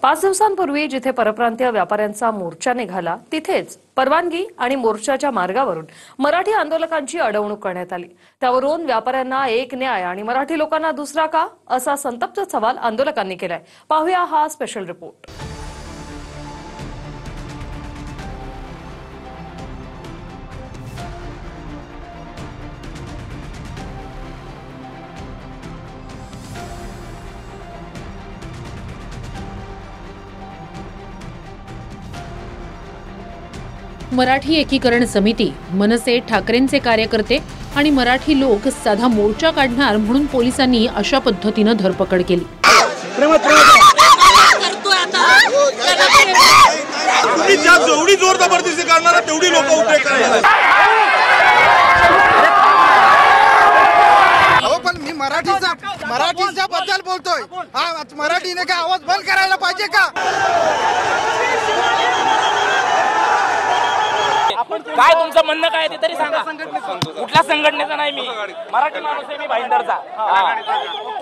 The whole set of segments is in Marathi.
5 दिवसांपूर्वी जिथे परप्रांतीय व्यापाऱ्यांचा मोर्चा निघाला तिथेच परवानगी आणि मोर्चाच्या मार्गावरून मराठी आंदोलकांची अडवणूक करण्यात आली। त्यावरून व्यापाऱ्यांना एक न्याय आणि मराठी लोकांना दुसरा का असा संतप्त सवाल आंदोलकांनी केलाय। पाहूया हा स्पेशल रिपोर्ट। मराठी एकीकरण समिती, मनसे, ठाकरेंचे कार्यकर्ते आणि मराठी लोक साधा मोर्चा काढणार म्हणून पोलिसांनी अशा पद्धतीने धरपकड केली। जेवढी जोर जबरदस्ती करणार तेवढी लोक उभे करायला। पण मी मराठीच्या बद्दल बोलतोय। मराठीने काय आवाज बंद करायला पाहिजे का? काय तुमचं म्हणणं काय ते तरी सांगा। कुठल्या संघटनेचा नाही, मी मराठी माणूस आहे, मी भाईंदरचा।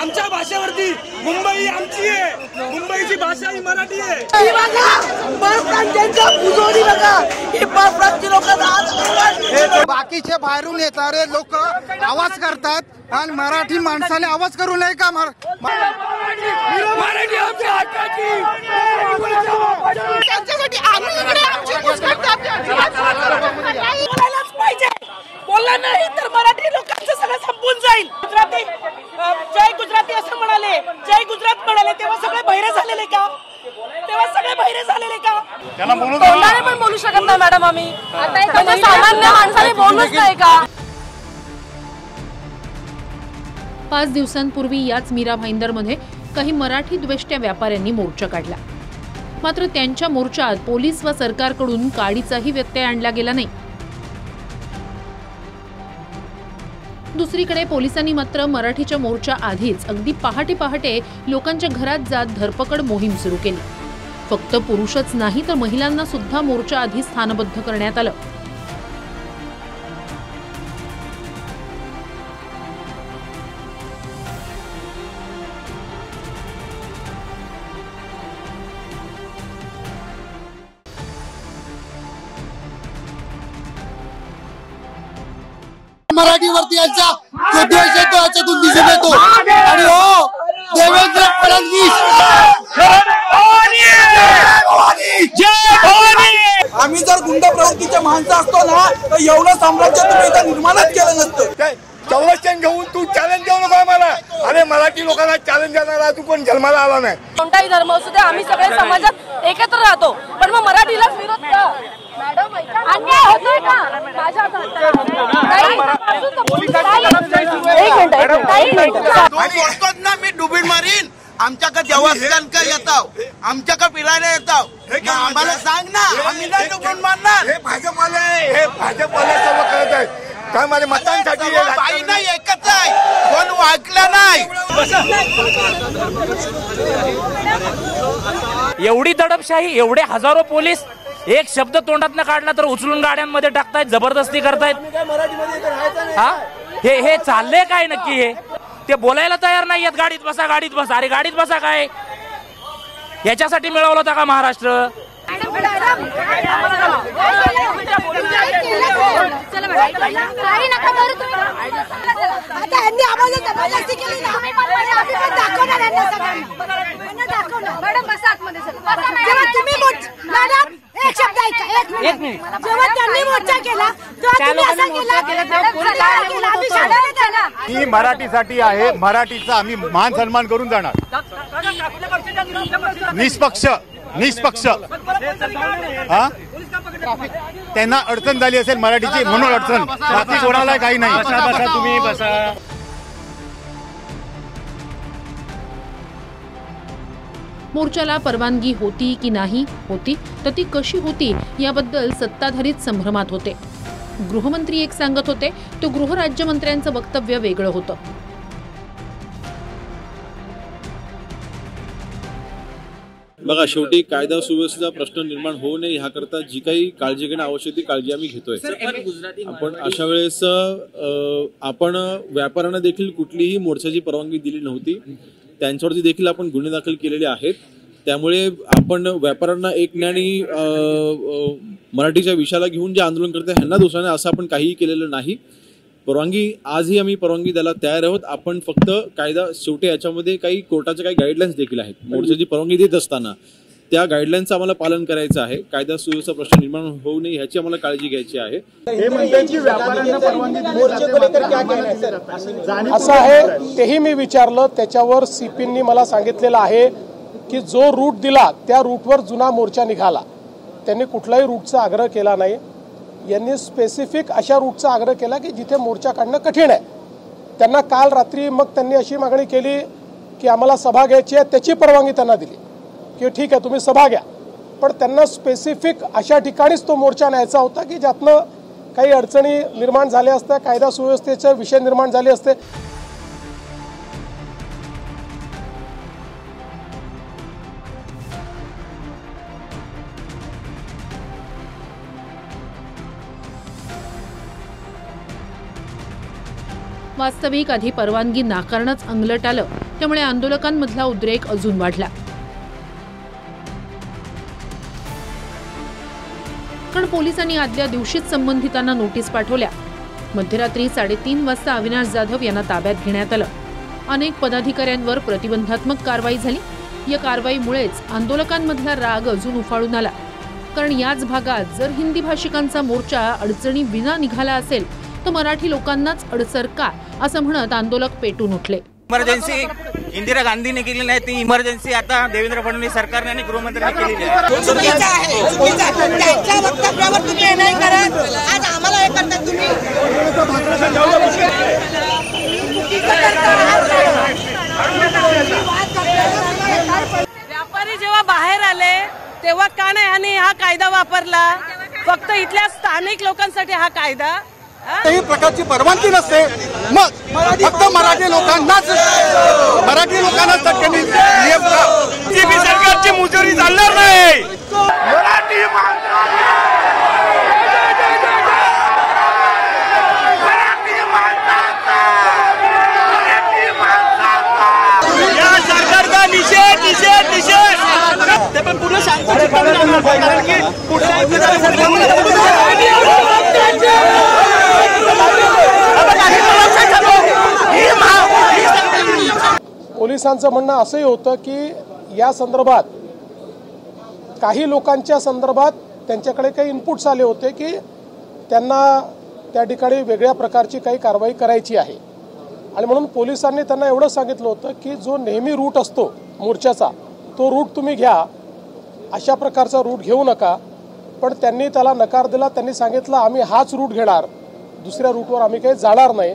आमच्या भाषेवरती मुंबई आमची आहे, मुंबईची भाषा ही मराठी आहे। बाकीचे बाहेरून येणारे लोक आवाज करतात आणि मराठी माणसाने आवाज करू नये का? मराठी आमच्या हक्काची, त्यांच्यासाठी आम्ही इकडे आमची बोलायलाच पाहिजे। बोलला नाही तर मराठी लोकांचं सगळं संपून जाईल। गुजराती जय गुजराती असं म्हणाले, जय गुजरात म्हणाले, तेव्हा सगळे बहिरे झालेले का? तेव्हा सगळे बहिरे झालेले का? तोंडाने पण बोलू शकत नाही मॅडम आम्ही। आता एखाद्या सामान्य माणसाने बोलूच नाही का? 5 दिवसांपूर्वी याच मीरा भाईंदरमध्ये काही मराठी द्वेष्ट्या व्यापाऱ्यांनी मोर्चा काढला। मात्र त्यांच्या मोर्चात पोलीस व सरकारकडून काडीचाही व्यत्यय आणला गेला नाही। दुसरीकडे पोलिसांनी मात्र मराठीच्या मोर्चा आधीच अगदी पहाटे पहाटे लोकांच्या घरात जात धरपकड मोहीम सुरू केली। फक्त पुरुषच नाही तर महिलांना सुद्धा मोर्चा आधी स्थानबद्ध करण्यात आलं। मराठीवरती यांचा द्वेष येतो, याच्यातून दिसून येतो। आणि हो देवेंद्र फडणवीस, आम्ही जर गुंड प्रवृत्तीचे माणसं असतो ना तर एवढं साम्राज्य तुम्ही इथं निर्माणच केलं नसतं। संरक्षण घेऊन तू चॅलेंज देऊ नको मला। अरे मराठी लोकांना चॅलेंज देणारा तू कोण जन्माला आला नाही। कोणताही धर्म असू दे, आम्ही सगळे समाजात एकत्र राहतो, पण मग मराठीलाच विरोध का? मॅडम अन्याय होतोय का? माझ्या ना मी डुबीन मारीन। आमच्याकडे देवस्थानका येताव, आमच्याकडे फिरायला येताव, आम्हाला सांग ना, आम्ही नाही डुबून मारणार। हे भाजपवाले सर्व करत आहेत काय? माझ्या मतांसाठी बाई नाही एकच आहे, कोण वाकलं नाही। एवढी दडपशाही, एवढे हजारो पोलीस, एक शब्द तोंडातनं काढला तर उचलून गाड्यांमध्ये टाकतायत, जबरदस्ती करतायत। हा हे चाललंय काय नक्की? हे ते बोलायला तयार नाहीयेत। गाडीत बसा, गाडीत बसा। अरे गाडीत बसा काय? याच्यासाठी मिळवलं होता का महाराष्ट्र? ही मराठीसाठी आहे, मराठीचा आम्ही मान सन्मान करून जाणार। निष्पक्ष हा त्यांना अडचण झाली असेल मराठीची म्हणून अडचण, बाकी कोणाला काही नाही। तुम्ही बसा। मोर्चाला परवानगी होती की नाही होती, तर ती कशी होती याबद्दल सत्ताधारीच संभ्रमात होते। गृहमंत्री एक सांगत होते, तो गृहराज्यमंत्र्यांचं वक्तव्य वेगळं होतं। बघा, शेवटी कायदा सुव्यवस्थेचा प्रश्न निर्माण होऊ नये ह्याकरता जी काही काळजी घेणं आवश्यक ती काळजी आम्ही घेतोय। आपण अशा वेळेस आपण व्यापाऱ्यांना देखील कुठलीही मोर्चाची परवानगी दिली नव्हती, त्यांच्यावरती देखील आपण गुन्हे दाखल केलेले आहेत। त्यामुळे आपण व्यापाऱ्यांना एक आणि मराठीच्या विषयाला घेऊन जे आंदोलन करते ह्यांना दोषाने असं आपण काहीही केलेलं नाही. परवानगी आजही आम्ही परवानगी द्यायला तयार आहोत. आपण फक्त कायदा शेवटी याच्यामध्ये काही कोर्टाच्या काही गाईडलाईन्स देखील आहेत. मोर्चाची परवानगी देत असताना त्या गाईडलाईन्सचं आम्हाला पालन करायचं आहे. कायदा सुव्यवस्था प्रश्न निर्माण होऊ नये ह्याची आम्हाला काळजी घ्यायची आहे. असं आहे तेही मी विचारलं. त्याच्यावर सीपींनी मला सांगितलेलं आहे की जो रूट दिला त्या रूटवर जुना मोर्चा निघाला. त्यांनी कुठल्याही रूटचा आग्रह केला नाही. यांनी स्पेसिफिक अशा रूटचा आग्रह केला की जिथे मोर्चा काढणं कठीण आहे. त्यांना काल रात्री मग त्यांनी अशी मागणी केली की आम्हाला सभा घ्यायची आहे. त्याची परवानगी त्यांना दिली की ठीक आहे तुम्ही सभा घ्या, पण त्यांना स्पेसिफिक अशा ठिकाणीच तो मोर्चा न्यायचा होता की ज्यातनं काही अडचणी निर्माण झाल्या असत्या, कायदा सुव्यवस्थेचे विषय निर्माण झाले असते. वास्तविक आधी परवानगी नाकारणंच अंगलट आलं, त्यामुळे आंदोलकांमधला उद्रेक अजून वाढला. कारण पोलिसांनी आदल्या दिवशीच संबंधितांना नोटीस पाठवल्या. मध्यरात्री 3:30 वाजता अविनाश जाधव यांना ताब्यात घेण्यात आलं. अनेक पदाधिकाऱ्यांवर प्रतिबंधात्मक कारवाई झाली. या कारवाईमुळेच आंदोलकांमधला राग अजून उफाळून आला. कारण याच भागात जर हिंदी भाषिकांचा मोर्चा अडचणी विना निघाला असेल तर मराठी लोकांनाच अडसर का, असं म्हणत आंदोलक पेटून उठले. इमर्जन्सी इंदिरा गांधीने केली नाही ती इमर्जन्सी आता देवेंद्र फडणवीस सरकारने आणि गृहमंत्र्यांनी केलेली आहे. चुकीचं आहे. त्यांच्या वक्तव्यावर तुम्ही हे नाही करत. आज आम्हाला हे करतात तुम्ही. व्यापारी जेव्हा बाहेर आले तेव्हा का नाही आणि हा कायदा वापरला? फक्त इथल्या स्थानिक लोकांसाठी हा कायदा. काही प्रकारची परवानगी नसते. मग फक्त मराठी लोकांनाच सरकारची मुजोरी चालणार नाही. या सरकारचा निषेध निषेध निषेध. ते पण पूर्ण शांत पोलिसांचं म्हणणं असंही होतं की या संदर्भात काही लोकांच्या संदर्भात त्यांच्याकडे काही इनपुट्स आले होते की त्यांना त्या ठिकाणी वेगळ्या प्रकारची काही कारवाई करायची आहे. आणि म्हणून पोलिसांनी त्यांना एवढं सांगितलं होतं की जो नेहमी रूट असतो मोर्चाचा तो रूट तुम्ही घ्या, अशा प्रकारचा रूट घेऊ नका. पण त्यांनी त्याला नकार दिला. त्यांनी सांगितलं आम्ही हाच रूट घेणार, दुसऱ्या रूटवर आम्ही काही जाणार नाही.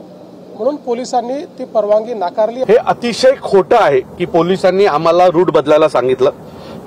म्हणून पोलिसांनी ती परवानगी नाकारली. हे अतिशय खोटं आहे की पोलिसांनी आम्हाला रूट बदलायला सांगितलं.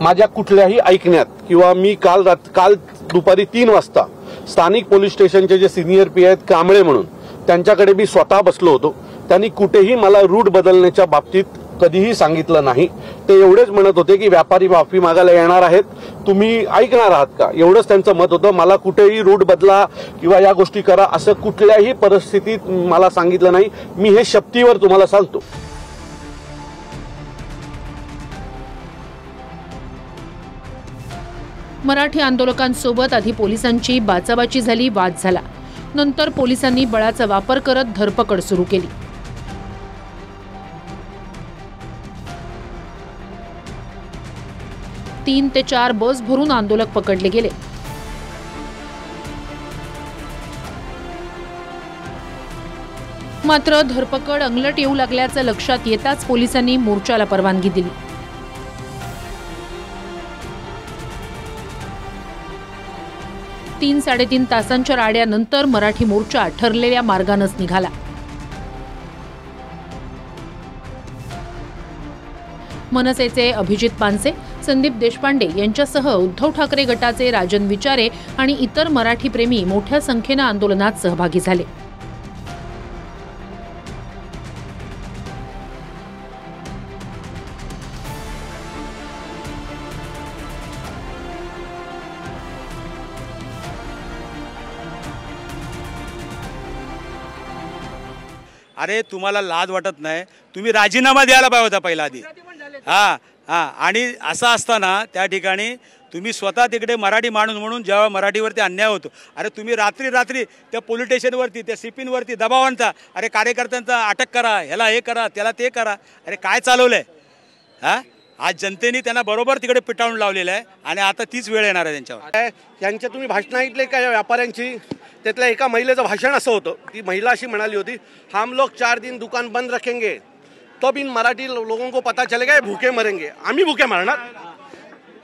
माझ्या कुठल्याही ऐकण्यात किंवा मी काल दुपारी 3 वाजता स्थानिक पोलीस स्टेशनचे जे सिनियर पी आहेत कांबळे म्हणून त्यांच्याकडे मी स्वतः बसलो होतो. त्यांनी कुठेही मला रूट बदलण्याच्या बाबतीत कधीही सांगितलं नाही. ते एवढेच म्हणत होते की व्यापारी माफी मागायला येणार आहेत, तुम्ही ऐकणार आहात का, एवढंच त्यांचं मत होतं. मला कुठेही रूट बदला किंवा या गोष्टी करा असं कुठल्याही परिस्थितीत मला सांगितलं नाही. मी हे शपथीवर तुम्हाला सांगतो. मराठी आंदोलकांसोबत आधी पोलिसांची बाचाबाची झाली, वाद झाला. नंतर पोलिसांनी बळाचा वापर करत धरपकड सुरू केली. 3 ते 4 बस भरून आंदोलक पकडले गेले. मात्र धरपकड अंगलट येऊ लागल्याचं लक्षात येताच पोलिसांनी मोर्चाला परवानगी दिली. तीन 3.5 तासांच्या राड्यानंतर मराठी मोर्चा ठरलेल्या मार्गानंच निघाला. मनसेचे अभिजित पानसे, संदीप देशपांडे यांच्यासह उद्धव ठाकरे गटाचे राजन विचारे आणि इतर मराठी प्रेमी मोठ्या संख्येनं आंदोलनात सहभागी झाले. अरे तुम्हाला लाज वाटत नाही? तुम्ही राजीनामा द्यायला पाहिजे होता पहिला आधी. हां, आणि असं असताना त्या ठिकाणी तुम्ही स्वतः तिकडे मराठी माणूस म्हणून जेव्हा मराठीवरती अन्याय होतो, अरे तुम्ही रात्री त्या पोलीस स्टेशनवरती त्या CPवरती दबाव आणता, अरे कार्यकर्त्यांचा अटक करा, ह्याला हे करा, त्याला ते करा. अरे काय चालवलं आहे? हां, आज जनतेने त्यांना बरोबर तिकडे पिटाळून लावलेलं आहे आणि आता तीच वेळ येणार आहे त्यांच्यावर. यांच्या तुम्ही भाषण ऐकले का या व्यापाऱ्यांची? त्यातल्या एका महिलेचं भाषण असं होतं, ती महिला अशी म्हणाली होती, हम लोग 4 दिन दुकान बंद रखेंगे तब इन मराठी लोगों को पता चलेगा ये भूखे मरेंगे. आम्ही भूखे मरणार?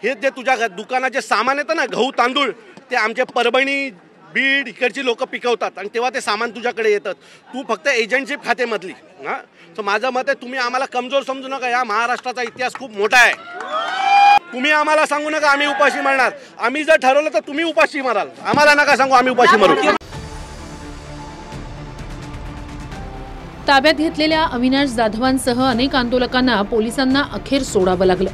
हे जे तुझ्या दुकानाचे सामान येतं ना, गहू तांदूळ, ते आमचे परभणी बीड इकडची लोक पिकवतात आणि तेव्हा ते सामान तुझ्याकडे येतात. तू फक्त एजंटशिप खातेमधली. हां, तर माझं मत आहे तुम्ही आम्हाला कमजोर समजू नका. या महाराष्ट्राचा इतिहास खूप मोठा आहे. तुम्ही आम्हाला सांगू नका आम्ही उपाशी मरणार. आम्ही जर ठरवलं तर तुम्ही उपाशी मराल. आम्हाला नका सांगू आम्ही उपाशी मरू. ताब्यात घेतलेल्या अविनाश जाधवांसह अनेक आंदोलकांना पोलिसांना अखेर सोडावं लागलं.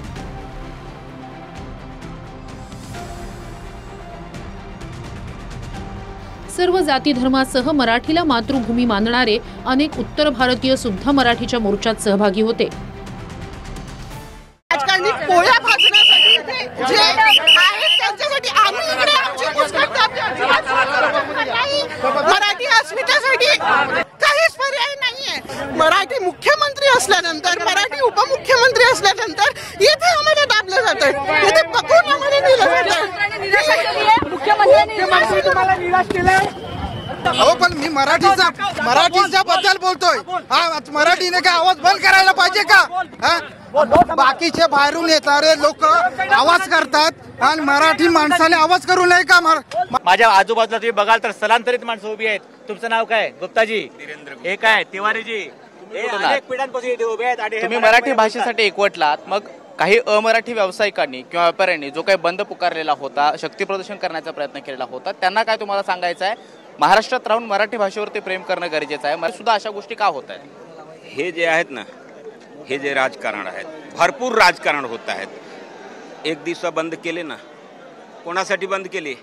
सर्व जाती धर्मासह मराठीला मातृभूमी मानणारे अनेक उत्तर भारतीय सुद्धा मराठीच्या मोर्चात सहभागी होते. राजकारणी पोळ्या भाजण्यासाठी जे आहेत त्यांच्यासाठी आम्ही इकडे आमची पुस्तक मराठी अस्मितेसाठी काहीच पर्याय नाहीये. मराठी मुख्यमंत्री असल्यानंतर, मराठी उपमुख्यमंत्री असल्यानंतर इथे आम्हाला दाबलं जातं, इथे पकडून आम्हाला दिलं जातं. मुख्यमंत्री तुम्हाला निराश केलंय. हो, पण मी मराठीच्या बद्दल बोलतोय. हा, मराठीने काय आवाज बंद करायला पाहिजे का? बाकीचे बाहेरून येणारे लोक आवाज करतात आणि मराठी माणसाने आवाज करू नये का? माझ्या आजूबाजूला तुम्ही बघाल तर स्थलांतरित माणसं उभी आहेत. तुमचं नाव काय? गुप्ताजी. हे काय? तिवारीजी. अनेक पिढ्यांपासून इथे उभे आहेत आणि तुम्ही मराठी भाषेसाठी एकवटलात. मग काही अमराठी व्यावसायिकांनी किंवा व्यापाऱ्यांनी जो काही बंद पुकारलेला होता, शक्ती प्रदर्शन करण्याचा प्रयत्न केलेला होता, त्यांना काय तुम्हाला सांगायचं आहे? महाराष्ट्रात राहून मराठी भाषेवरती प्रेम करणं गरजेचं आहे. मला सुद्धा अशा गोष्टी का होत आहेत? हे जे आहेत ना, हे जे राजकारण आहेत, भरपूर राजकारण होत आहेत. एक दिवसा बंद केले ना, कोणासाठी बंद केले?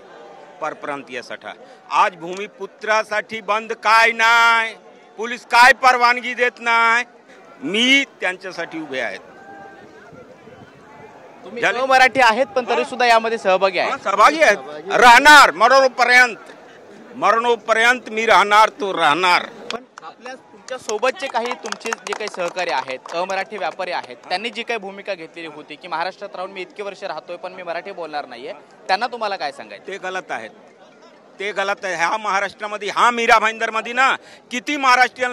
परप्रांतीयासाठी. आज भूमिपुत्रासाठी बंद काय नाही, पोलीस काय परवानगी देत नाही. मी त्यांच्यासाठी उभे आहेत. तुम्ही मराठी आहेत पण तरी सुद्धा यामध्ये सहभागी आहे. सहभागी आहेत, राहणार मरणोपर्यंत मी राहणार, तो राहणार. पण आपल्या तुमच्या सोबतचे काही तुमचे जे काही सहकारी आहेत, अमराठी व्यापारी आहेत, त्यांनी जी काही भूमिका घेतलेली होती की महाराष्ट्रात राहून मी इतके वर्ष राहतोय पण मी मराठी बोलणार नाहीये, त्यांना तुम्हाला काय सांगायचं? ते गलत आहेत, ते गलत आहे. ह्या महाराष्ट्रामध्ये, हा मीरा भाईंदर मध्ये ना किती महाराष्ट्रीयन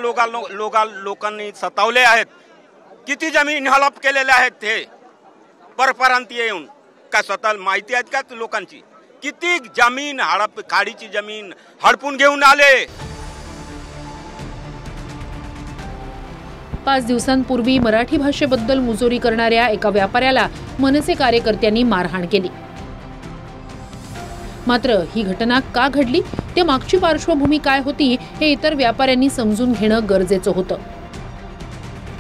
लोकांनी सतावले आहेत, किती जमीन हडप केलेल्या आहेत. ते परप्रांतीय येऊन काय स्वतः माहिती आहेत का लोकांची? किती जमीन हडप, खाडीची जमीन हडपून घेऊन आले. 5 दिवसांपूर्वी मराठी भाषेबद्दल मुजोरी करणाऱ्या एका व्यापाऱ्याला मनसे कार्यकर्त्यांनी मारहाण केली. मात्र ही घटना का घडली, ते मागची पार्श्वभूमी काय होती हे इतर व्यापाऱ्यांनी समजून घेणं गरजेचं होतं.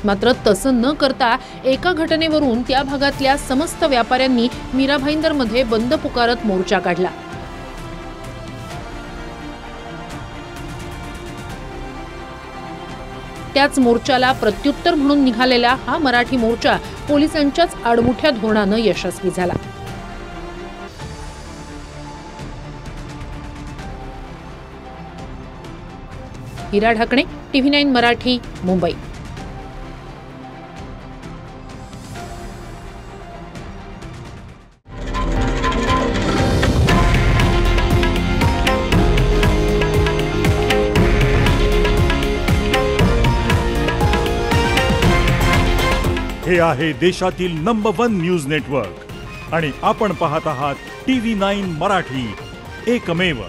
मात्र तसं न करता एका घटनेवरून त्या भागातल्या समस्त व्यापाऱ्यांनी मीरा भाईंदरमध्ये बंद पुकारत मोर्चा काढला. त्याच मोर्चाला प्रत्युत्तर म्हणून निघालेला हा मराठी मोर्चा पोलिसांच्याच आडमुठ्या धोरणानं यशस्वी झाला. हिरा ढाकणे, TV9 मराठी, मुंबई. हे आहे देशातील नंबर 1 न्यूज नेटवर्क आणि आपण पाहत आहात TV9 मराठी, एकमेव.